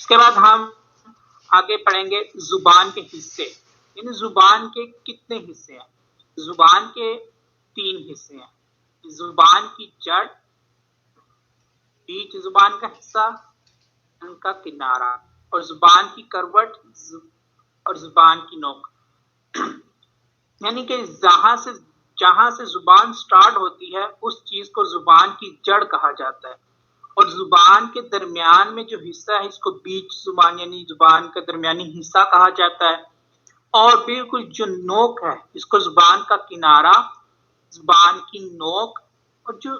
اس کے بعد ہم آگے پڑھیں گے زبان کے حصے، یعنی زبان کے کتنے حصے ہیں؟ زبان کے 3 حصے ہیں، زبان کی جڑ، بیچ زبان کا حصہ، ان کا کنارہ، اور زبان کی کروٹ اور زبان کی نوک، یعنی کہ جہاں سے زبان سٹارٹ ہوتی ہے اس چیز کو زبان کی جڑ کہا جاتا ہے، اور زبان کے درمیان میں جو حصہ ہے اس کو بیچ زبان یعنی زبان کا درمیانی حصہ کہا جاتا ہے، اور بالکل جو نوک ہے اس کو زبان کا کنارہ، زبان کی نوک، اور جو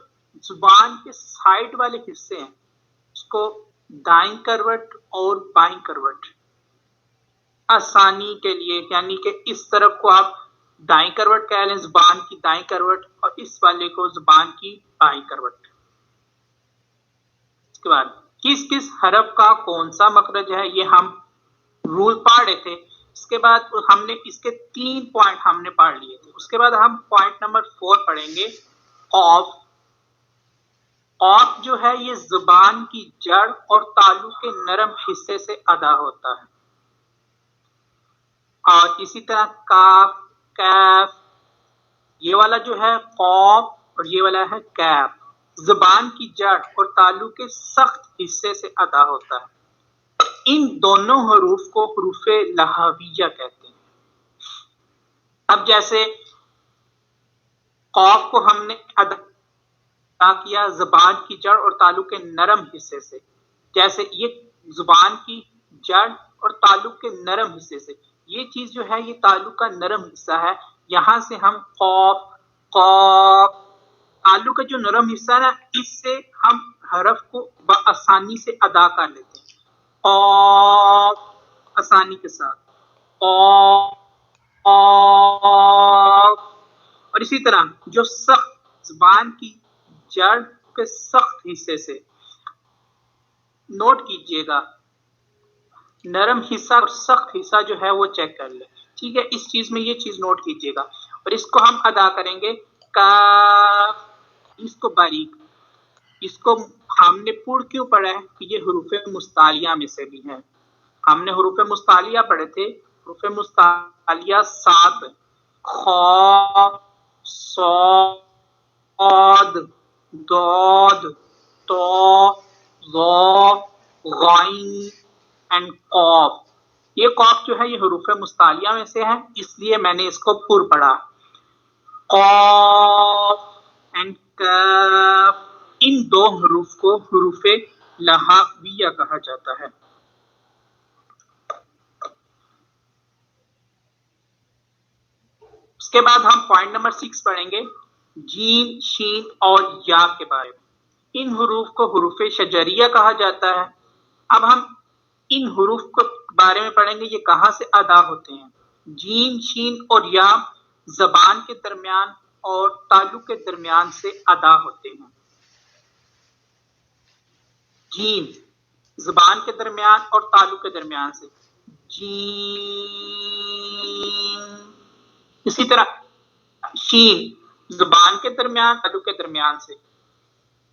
زبان کے سائڈ والے حصے ہیں اس کو دائیں کروٹ اور بائیں کروٹ، آسانی کے لیے یعنی کہ اس طرف کو آپ دائیں کروٹ کہہ لیں، زبان کی دائیں کروٹ، اور اس والے کو زبان کی بائیں کروٹ۔ اس کے بعد کس کس حرف کا کون سا مخرج ہے یہ ہم رول پڑھ رہے تھے، اس کے بعد ہم نے اس کے 3 پوائنٹ ہم نے پڑھ لیے تھے۔ اس کے بعد ہم پوائنٹ نمبر 4 پڑھیں گے، قاف۔ قاف جو ہے یہ زبان کی جڑ اور تالو کے نرم حصے سے ادا ہوتا ہے، اور اسی طرح کاف، کیف، یہ والا جو ہے قاف اور یہ والا ہے کیف، زبان کی جڑ اور تالو کے سخت حصے سے ادا ہوتا ہے۔ ان دونوں حروف کو حروف لہویہ کہتے ہیں۔ اب جیسے قاف کو ہم نے ادا کیا زبان کی جڑ اور تالو کے نرم حصے سے، جیسے یہ زبان کی جڑ اور تالو کے نرم حصے سے، یہ چیز جو ہے یہ تالو کا نرم حصہ ہے، یہاں سے ہم قاف، قاف، تالو کا جو نرم حصہ ہے نا اس سے ہم حرف کو بآسانی سے ادا کر لیتے ہیں، قاف آسانی کے ساتھ، قاف، اور اسی طرح جو سخت زبان کی جڑ کے سخت حصے سے، نوٹ کیجئے گا نرم حصہ اور سخت حصہ جو ہے وہ چیک کر لیں، ٹھیک ہے، اس چیز میں یہ چیز نوٹ کیجئے گا، اور اس کو ہم ادا کریں گے کاف، اس کو باریک، اس کو ہم نے پڑھ کیوں پڑھا ہے کہ یہ حروف مستعلیہ میں سے بھی ہیں، ہم نے حروف مستعلیہ پڑھے تھے، حروف مستعلیہ 7، خا، صاد، ضاد، طا، ظا، غین اینڈ قاف۔ یہ قاف جو ہے یہ حروف مستعلیہ میں سے ہے، اس لیے میں نے اس کو پر پڑھا، قاف اینڈ کاف، ان 2 حروف کو حروف لہویہ کہا جاتا ہے۔ اس کے بعد ہم پوائنٹ نمبر 6 پڑھیں گے، جیم، شین اور یا کے بارے میں۔ ان حروف کو حروف شجریہ کہا جاتا ہے۔ اب ہم ان حروف کو بارے میں پڑھیں گے، یہ کہاں سے ادا ہوتے ہیں۔ جیم، شین اور یا زبان کے درمیان اور تالو کے درمیان سے ادا ہوتے ہیں۔ جیم زبان کے درمیان اور تالو کے درمیان سے، جیم۔ اسی طرح شین زبان کے درمیان تالو کے درمیان سے،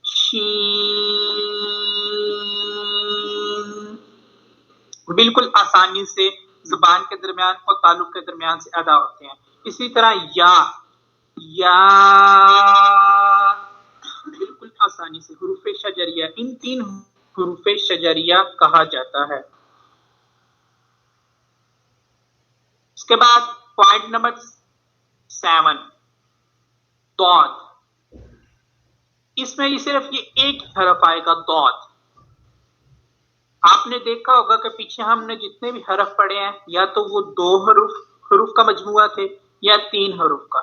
شین، بالکل آسانی سے زبان کے درمیان اور تالو کے درمیان سے ادا ہوتے ہیں۔ اسی طرح یا، یا بالکل آسانی سے حروف شجریہ، ان 3 حروف شجریہ کہا جاتا ہے۔ اس کے بعد پوائنٹ نمبر 7، ضاد۔ اس میں صرف یہ ایک حرف آئے گا، ضاد۔ آپ نے دیکھا ہوگا کہ پیچھے ہم نے جتنے بھی حرف پڑھے ہیں یا تو وہ 2 حروف کا مجموعہ تھے یا 3 حروف کا۔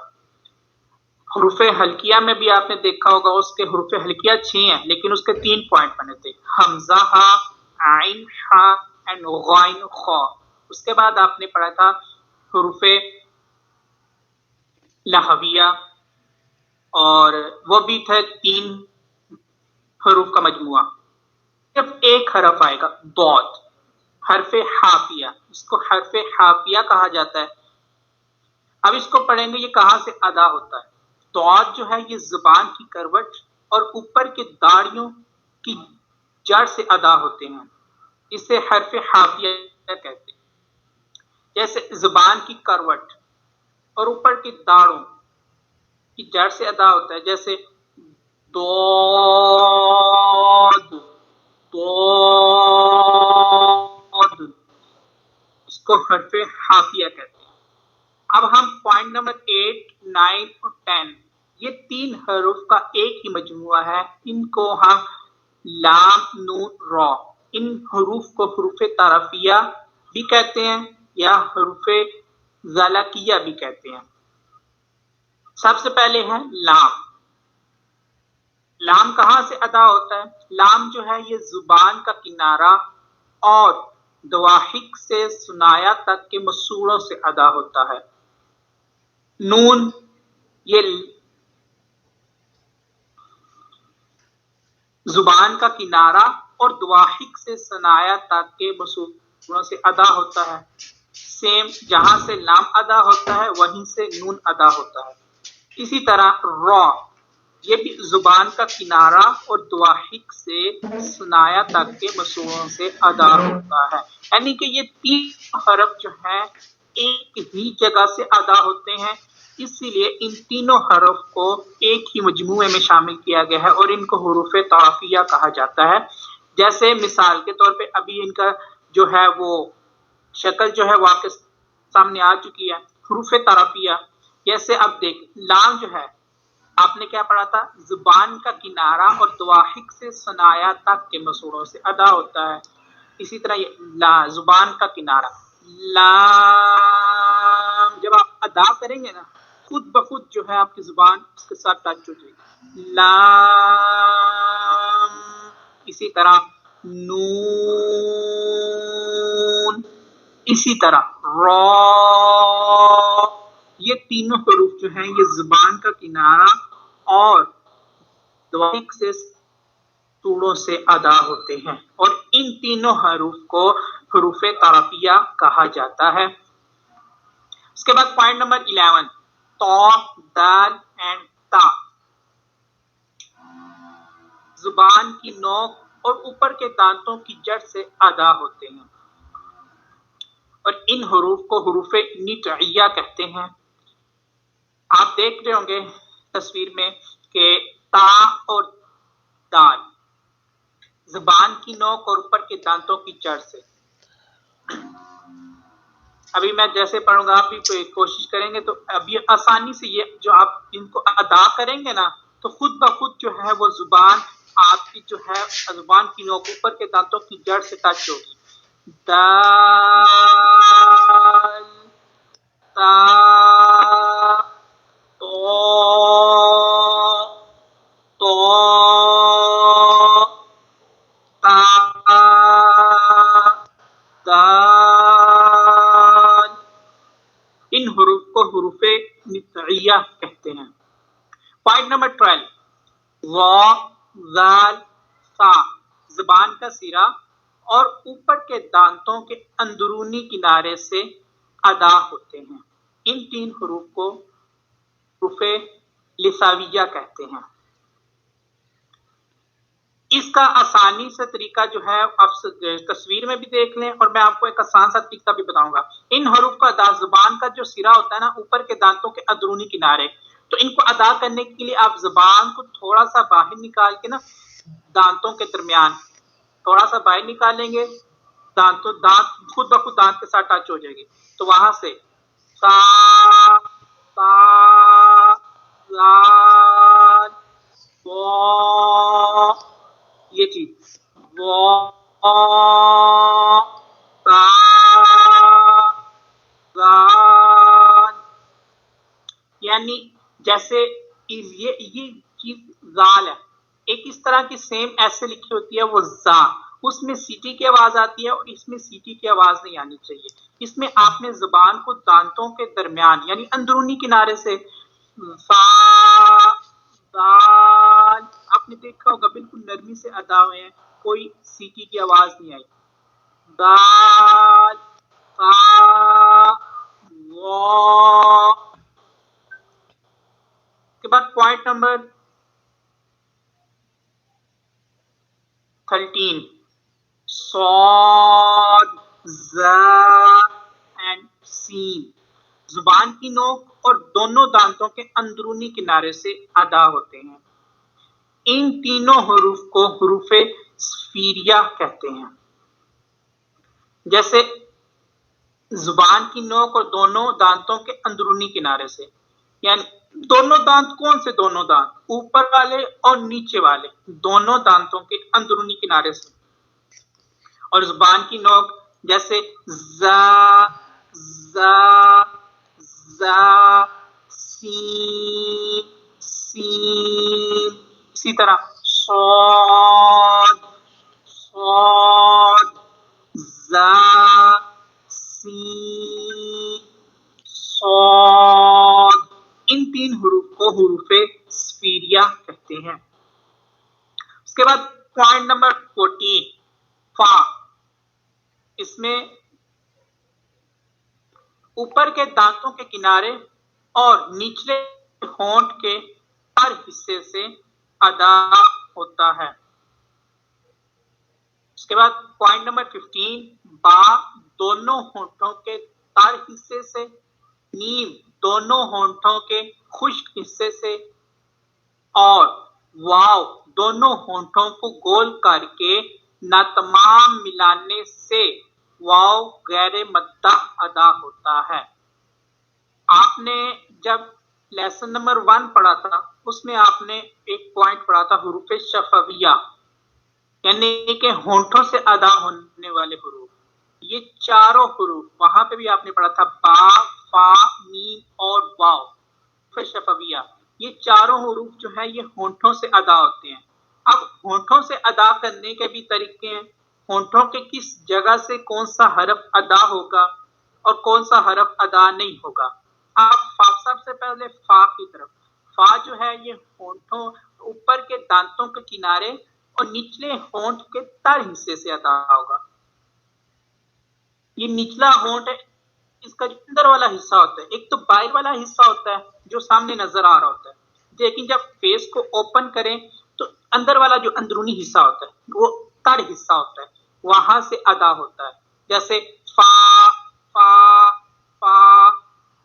حروف حلقیہ میں بھی آپ نے دیکھا ہوگا اس کے حروف حلقیہ 6 ہیں لیکن اس کے 3 پوائنٹ بنے تھے، حمزہ ہا، عین ہا اینڈ غین خا۔ اس کے بعد آپ نے پڑھا تھا حروف لہویہ، اور وہ بھی تھے 3 حروف کا مجموعہ۔ صرف ایک حرف آئے گا، ضاد، حرف حافیہ، اس کو حرف حافیہ کہا جاتا ہے۔ اب اس کو پڑھیں گے یہ کہاں سے ادا ہوتا ہے۔ ضاد جو ہے یہ زبان کی کروٹ اور اوپر کے داڑیوں کی جڑ سے ادا ہوتے ہیں، اسے حرف حافیہ کہتے ہیں. جیسے زبان کی کروٹ اور اوپر کی داڑوں کی جڑ سے ادا ہوتا ہے، جیسے دود دود، اس کو حرف حافیہ کہتے ہیں. اب ہم پوائنٹ نمبر 8، 9 اور 10، یہ 3 حروف کا ایک ہی مجموعہ ہے. ان کو ہم لام نون را، ان حروف کو حروف تعارفیہ بھی کہتے ہیں یا حروف ذالکیہ بھی کہتے ہیں. سب سے پہلے ہے لام. لام کہاں سے ادا ہوتا ہے؟ لام جو ہے یہ زبان کا کنارہ اور دواحق سے سنایا تک کے مسوڑوں سے ادا ہوتا ہے. نون یہ زبان کا کنارہ اور دواحق سے سنایا تک کے مسوڑوں سے ادا ہوتا ہے. سیم جہاں سے لام ادا ہوتا ہے وہیں سے نون ادا ہوتا ہے. اسی طرح را یہ بھی زبان کا کنارہ اور دواحق سے سنایا تک کے مسوڑوں سے ادا ہوتا ہے. یعنی کہ یہ 3 حرف جو ہیں ایک ہی جگہ سے ادا ہوتے ہیں، اسی لیے ان تینوں حرف کو ایک ہی مجموعے میں شامل کیا گیا ہے اور ان کو حروف تعارفیہ کہا جاتا ہے. جیسے مثال کے طور پہ ابھی ان کا جو ہے وہ شکل جو ہے وہ آپ کے سامنے آ چکی ہے. حروف تعارفیہ جیسے اب دیکھ، لام جو ہے آپ نے کیا پڑھا تھا؟ زبان کا کنارہ اور دواحق سے سنایا تک کے مسوڑوں سے ادا ہوتا ہے. اسی طرح یہ زبان کا کنارہ لام جب آپ ادا کریں گے نا خود بخود جو ہے آپ کی زبان اس کے ساتھ ٹچ ہو جائے گی. لام. اسی طرح نون، اسی طرح را. یہ تینوں حروف جو ہیں یہ زبان کا کنارہ اور دواحق سے توڑوں سے ادا ہوتے ہیں اور ان تینوں حروف کو حروف تعارفیہ کہا جاتا ہے. اس کے بعد پوائنٹ نمبر 11، تو، دال اینڈ تا. زبان کی نوک اور اوپر کے دانتوں کی جڑ سے ادا ہوتے ہیں اور ان حروف کو حروف نطعیہ کہتے ہیں. آپ دیکھ رہے ہوں گے تصویر میں کہ تا اور دال زبان کی نوک اور اوپر کے دانتوں کی جڑ سے. ابھی میں جیسے پڑھوں گا آپ بھی کوشش کریں گے تو ابھی آسانی سے یہ جو آپ ان کو ادا کریں گے نا تو خود بخود جو ہے وہ زبان آپ کی جو ہے زبان کی نوک اوپر کے دانتوں کی جڑ سے ٹچ ہوگی. دال، تا، تو، تو، تا، دال. ان حروف کو حروف نطعیہ کہتے ہیں. پوائنٹ نمبر 12، وا، ذال، فا. زبان کا سرا اور اوپر کے دانتوں کے اندرونی کنارے سے ادا ہوتے ہیں. ان 3 حروف کو حروف لثویہ کہتے ہیں. اس کا آسانی سے طریقہ جو ہے آپ تصویر میں بھی دیکھ لیں اور میں آپ کو ایک آسان سا طریقہ بھی بتاؤں گا. ان حروف کا ادا، زبان کا جو سرا ہوتا ہے نا اوپر کے دانتوں کے اندرونی کنارے، تو ان کو ادا کرنے کے لیے آپ زبان کو تھوڑا سا باہر نکال کے نا دانتوں کے درمیان تھوڑا سا باہر نکالیں گے، دانت خود بخود دانت کے ساتھ ٹچ ہو جائے گی. تو وہاں سے سا، تا، زال، وا، یہ چیز وا، تا، زال. یعنی جیسے یہ چیز زال ہے، ایک اس طرح کی سیم ایسے لکھی ہوتی ہے وہ زا، اس میں سیٹی کی آواز آتی ہے اور اس میں سیٹی کی آواز نہیں آنی چاہیے. اس میں آپ نے زبان کو دانتوں کے درمیان یعنی اندرونی کنارے سے فا، دال، آپ نے دیکھا ہوگا بالکل نرمی سے ادا ہوئے ہیں، کوئی سیٹی کی آواز نہیں آئی. دال، فا، وا. کے بعد پوائنٹ نمبر 13، صاد، ز اینڈ سین زبان کی نوک اور دونوں دانتوں کے اندرونی کنارے سے ادا ہوتے ہیں۔ ان تینوں حروف کو حروف صفیریہ کہتے ہیں۔ جیسے زبان کی نوک اور دونوں دانتوں کے اندرونی کنارے سے، یعنی دونوں دانت کون سے دونوں دانت؟ اوپر والے اور نیچے والے دونوں دانتوں کے اندرونی کنارے سے۔ اور زبان کی نوک جیسے زا زا زا سین سین، اسی طرح صاد صاد زا سین صاد، ان تین حروف کو حروف صفیریہ کہتے ہیں۔ اس کے بعد پوائنٹ نمبر 14 فا، اس میں اوپر کے دانتوں کے کنارے اور نچلے ہونٹ کے ہر حصے سے ادا ہوتا ہے۔ اس کے بعد پوائنٹ نمبر 15 با، دونوں ہونٹوں کے تر حصے سے، نیم دونوں ہونٹوں کے خشک حصے سے، اور واو دونوں ہونٹوں کو گول کر کے نہ تمام ملانے سے واو غیر مدہ ادا ہوتا ہے۔ آپ نے جب لیسن نمبر 1 پڑھا تھا اس میں آپ نے ایک پوائنٹ پڑھا تھا حروف شفویہ، یعنی کہ ہونٹوں سے ادا ہونے والے حروف۔ یہ چاروں حروف وہاں پہ بھی آپ نے پڑھا تھا با فا میم اور واو، حروف شفویہ، یہ چاروں حروف جو ہیں یہ ہونٹوں سے ادا ہوتے ہیں۔ اب ہونٹوں سے ادا کرنے کے بھی طریقے ہیں، ہونٹوں کے کس جگہ سے کون سا حرف ادا ہوگا اور کون سا حرف ادا نہیں ہوگا۔ آپ سب سے پہلے فا کی طرف، فا جو ہے یہ ہونٹوں اوپر کے دانتوں کے کنارے اور نچلے ہونٹ کے تر حصے سے ادا ہوگا۔ یہ نچلا ہونٹ ہے، اس کا جو اندر والا حصہ ہوتا ہے، ایک تو باہر والا حصہ ہوتا ہے جو سامنے نظر آ رہا ہوتا ہے، لیکن جب فیس کو اوپن کریں تو اندر والا جو اندرونی حصہ ہوتا ہے وہ تر حصہ ہوتا ہے، وہاں سے ادا ہوتا ہے۔ جیسے فا فا فا،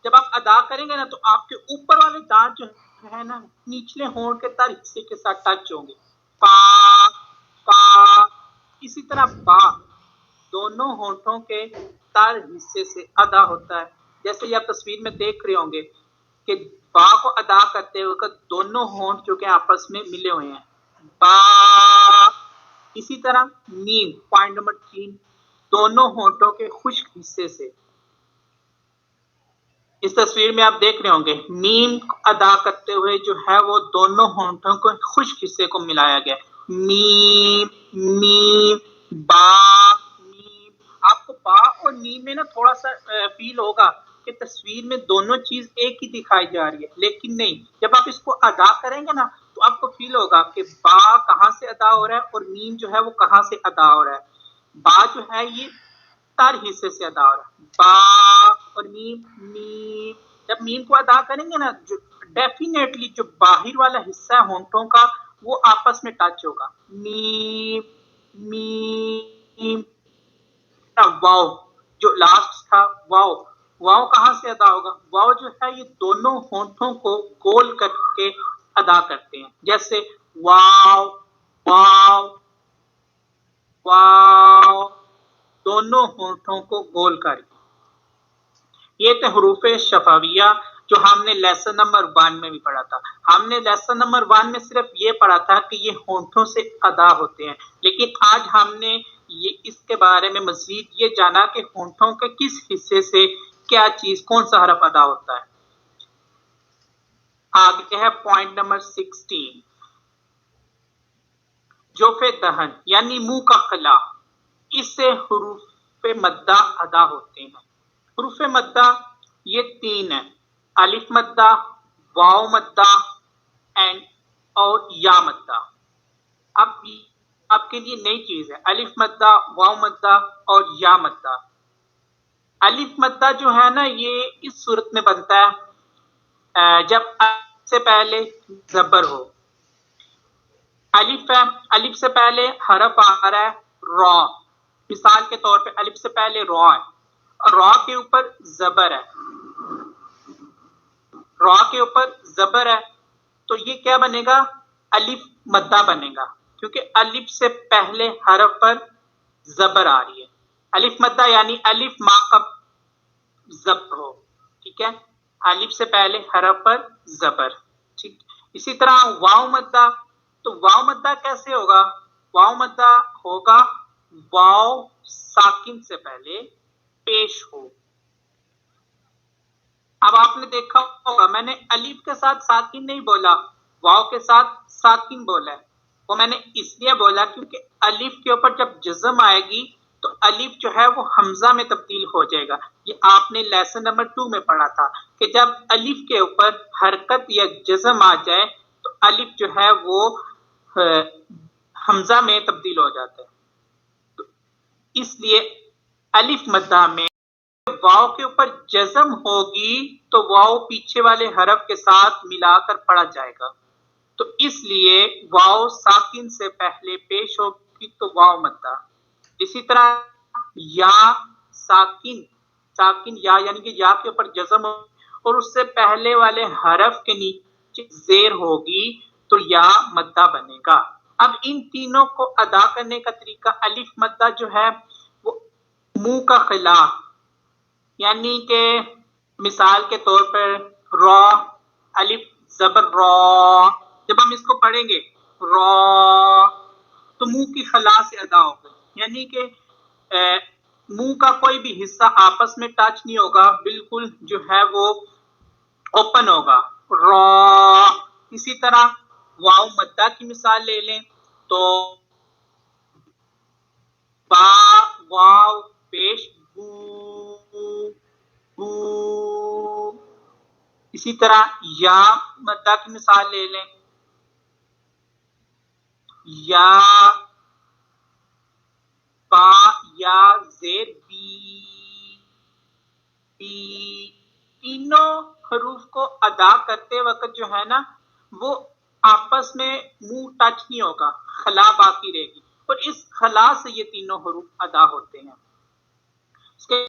جب آپ ادا کریں گے نا تو آپ کے اوپر والے دانت جو ہے نا نچلے ہونٹ کے تر حصے کے ساتھ ٹچ ہوں گے، فا فا۔ اسی طرح با دونوں ہونٹوں کے تر حصے سے ادا ہوتا ہے، جیسے یہ آپ تصویر میں دیکھ رہے ہوں گے کہ با کو ادا کرتے وقت دونوں ہونٹ جو کہ آپس میں ملے ہوئے ہیں، با۔ اسی طرح میم پوائنٹ نمبر 3 دونوں ہونٹوں کے خشک حصے سے، اس تصویر میں آپ دیکھ رہے ہوں گے میم ادا کرتے ہوئے جو ہے وہ دونوں ہونٹوں کے خشک حصے کو ملایا گیا، میم میم با میم۔ آپ کو با اور میم میں نا تھوڑا سا فیل ہوگا کہ تصویر میں دونوں چیز ایک ہی دکھائی جا رہی ہے، لیکن نہیں، جب آپ اس کو ادا کریں گے نا تو آپ کو فیل ہوگا کہ با کہاں سے ادا ہو رہا ہے اور میم جو ہے وہ کہاں سے ادا ہو رہا ہے۔ با جو ہے یہ تر حصے سے ادا ہو رہا ہے، با اور میم میم۔ جب میم کو ادا کریں گے نا جو ڈیفینیٹلی جو باہر والا حصہ ہے ہونٹوں کا وہ آپس میں ٹچ ہوگا، میم میم۔ واو جو لاسٹ تھا واو، واو کہاں سے ادا ہوگا؟ واو جو ہے یہ دونوں ہونٹوں کو گول کر کے ادا کرتے ہیں، جیسے واو واو واو، دونوں ہونٹوں کو گول کر کے۔ یہ تھے حروف شفویہ جو ہم نے لیسن نمبر 1 میں بھی پڑھا تھا۔ ہم نے لیسن نمبر 1 میں صرف یہ پڑھا تھا کہ یہ ہونٹوں سے ادا ہوتے ہیں، لیکن آج ہم نے اس کے بارے میں مزید یہ جانا کہ ہونٹوں کے کس حصے سے کیا چیز کون سا حرف ادا ہوتا ہے۔ آگے ہے پوائنٹ نمبر 16 جوف دہن یعنی منہ کا خلا، اس سے حروف مدہ ادا ہوتے ہیں۔ حروف مدہ یہ 3 ہیں، الف مدہ، واو مدہ اور یا مدہ۔ اب آپ کے لیے نئی چیز ہے، الف مدہ، واو مدہ اور یا مدہ۔ الف مدہ جو ہے نا یہ اس صورت میں بنتا ہے جب سے پہلے زبر ہو۔ الف ہے، الف سے پہلے حرف آ رہا ہے را، مثال کے طور پہ الف سے پہلے را ہے اور را کے اوپر زبر ہے، را کے اوپر زبر ہے، تو یہ کیا بنے گا؟ الف مدہ بنے گا، کیونکہ الف سے پہلے حرف پر زبر آ رہی ہے۔ الف مدہ یعنی الف ماں کا زبر ہو، ٹھیک ہے، الف سے پہلے حرف پر زبر، ٹھیک۔ اسی طرح واو مدہ، تو واو مدہ کیسے ہوگا؟ واو مدہ ہوگا واو ساکن سے پہلے پیش ہو۔ اب آپ نے دیکھا ہوگا میں نے الف کے ساتھ ساکن نہیں بولا، واو کے ساتھ ساکن بولا ہے، وہ میں نے اس لیے بولا کیونکہ الف کے اوپر جب جزم آئے گی تو الف جو ہے وہ حمزہ میں تبدیل ہو جائے گا۔ یہ آپ نے لیسن نمبر 2 میں پڑھا تھا کہ جب الف کے اوپر حرکت یا جزم آ جائے تو الف جو ہے وہ حمزہ میں تبدیل ہو جاتا ہے، تو اس لیے الف مدہ میں واو کے اوپر جزم ہوگی تو واو پیچھے والے حرف کے ساتھ ملا کر پڑھا جائے گا، تو اس لیے واو ساکن سے پہلے پیش ہوگی تو واو مدہ۔ اسی طرح یا ساکن، ساکن یا یعنی کہ یا کے اوپر جزم اور اس سے پہلے والے حرف کے نیچے زیر ہوگی تو یا مدہ بنے گا۔ اب ان تینوں کو ادا کرنے کا طریقہ، الف مدہ جو ہے وہ منہ کا خلاف، یعنی کہ مثال کے طور پر را، الف زبر را، جب ہم اس کو پڑھیں گے را تو منہ کی خلا سے ادا ہوگا، یعنی کہ منہ کا کوئی بھی حصہ آپس میں ٹچ نہیں ہوگا، بالکل جو ہے وہ اوپن ہوگا را۔ اسی طرح واو مدہ کی مثال لے لیں تو با واو پیش بو بو۔ اسی طرح یا مدہ کی مثال لے لیں، یا با یا زیر بی بی۔ تینوں حروف کو ادا کرتے وقت جو ہے نا وہ آپس میں منہ ٹچ نہیں ہوگا، خلا باقی رہے گی، اور اس خلا سے یہ تینوں حروف ادا ہوتے ہیں۔ اس کے